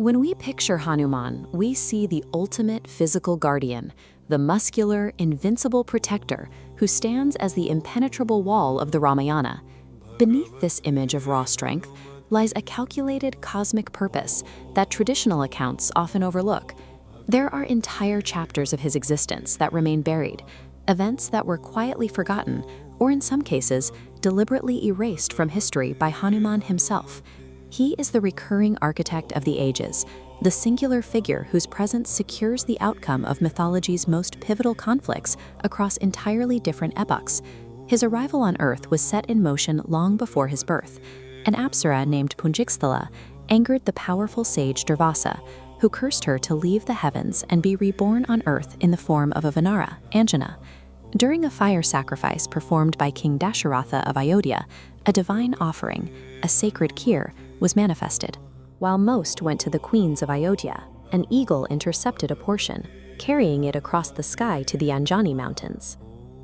When we picture Hanuman, we see the ultimate physical guardian, the muscular, invincible protector who stands as the impenetrable wall of the Ramayana. Beneath this image of raw strength lies a calculated cosmic purpose that traditional accounts often overlook. There are entire chapters of his existence that remain buried, events that were quietly forgotten, or in some cases, deliberately erased from history by Hanuman himself. He is the recurring architect of the ages, the singular figure whose presence secures the outcome of mythology's most pivotal conflicts across entirely different epochs. His arrival on Earth was set in motion long before his birth. An apsara named Punjiksthala angered the powerful sage Durvasa, who cursed her to leave the heavens and be reborn on Earth in the form of a Vanara, Anjana. During a fire sacrifice performed by King Dasharatha of Ayodhya, a divine offering, a sacred kheer, was manifested. While most went to the queens of Ayodhya, an eagle intercepted a portion, carrying it across the sky to the Anjani mountains.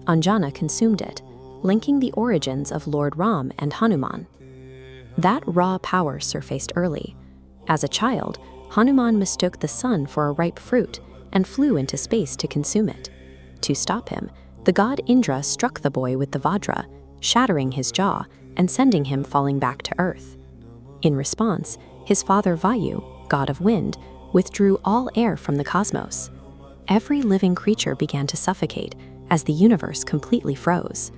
Anjana consumed it, linking the origins of Lord Ram and Hanuman. That raw power surfaced early. As a child, Hanuman mistook the sun for a ripe fruit and flew into space to consume it. To stop him, the god Indra struck the boy with the Vajra, shattering his jaw and sending him falling back to earth. In response, his father Vayu, god of wind, withdrew all air from the cosmos. Every living creature began to suffocate as the universe completely froze.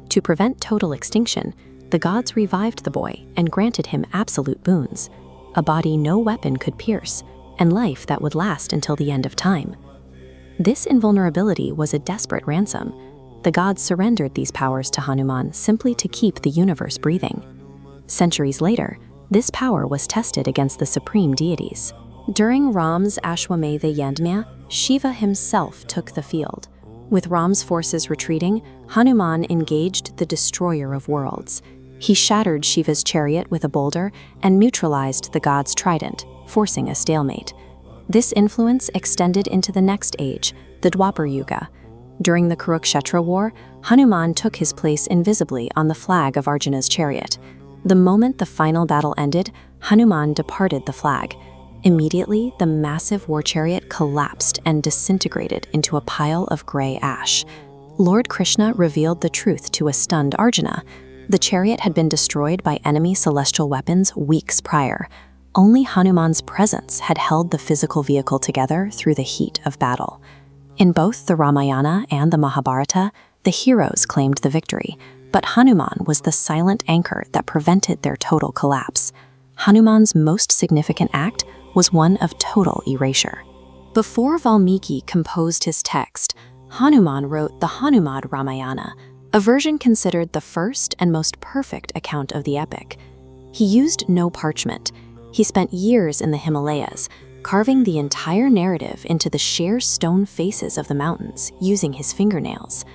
To prevent total extinction, the gods revived the boy and granted him absolute boons, a body no weapon could pierce, and life that would last until the end of time. This invulnerability was a desperate ransom. The gods surrendered these powers to Hanuman simply to keep the universe breathing. Centuries later, this power was tested against the supreme deities. During Ram's Ashwamedha Yajna, Shiva himself took the field. With Ram's forces retreating, Hanuman engaged the destroyer of worlds. He shattered Shiva's chariot with a boulder and neutralized the god's trident, forcing a stalemate. This influence extended into the next age, the Dwapar Yuga. During the Kurukshetra war, Hanuman took his place invisibly on the flag of Arjuna's chariot. The moment the final battle ended, Hanuman departed the flag. Immediately, the massive war chariot collapsed and disintegrated into a pile of gray ash. Lord Krishna revealed the truth to a stunned Arjuna. The chariot had been destroyed by enemy celestial weapons weeks prior. Only Hanuman's presence had held the physical vehicle together through the heat of battle. In both the Ramayana and the Mahabharata, the heroes claimed the victory, but Hanuman was the silent anchor that prevented their total collapse. Hanuman's most significant act was one of total erasure. Before Valmiki composed his text, Hanuman wrote the Hanuman Ramayana, a version considered the first and most perfect account of the epic. He used no parchment. He spent years in the Himalayas, carving the entire narrative into the sheer stone faces of the mountains using his fingernails.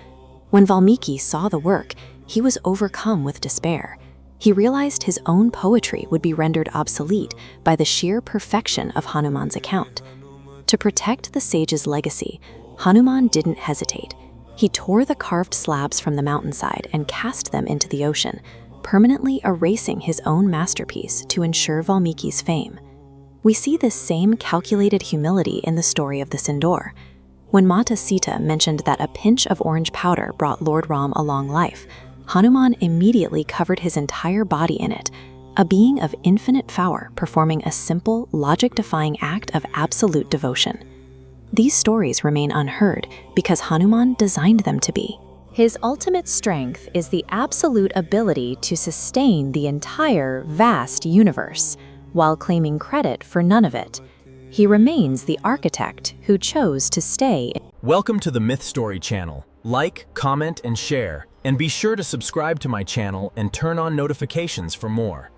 When Valmiki saw the work, he was overcome with despair. He realized his own poetry would be rendered obsolete by the sheer perfection of Hanuman's account. To protect the sage's legacy, Hanuman didn't hesitate. He tore the carved slabs from the mountainside and cast them into the ocean, permanently erasing his own masterpiece to ensure Valmiki's fame. We see this same calculated humility in the story of the Sindoor. When Mata Sita mentioned that a pinch of orange powder brought Lord Ram a long life, Hanuman immediately covered his entire body in it, a being of infinite power performing a simple, logic-defying act of absolute devotion. These stories remain unheard because Hanuman designed them to be. His ultimate strength is the absolute ability to sustain the entire vast universe, while claiming credit for none of it. He remains the architect who chose to stay. Welcome to the Myth Story channel. Like, comment, and share, and be sure to subscribe to my channel and turn on notifications for more.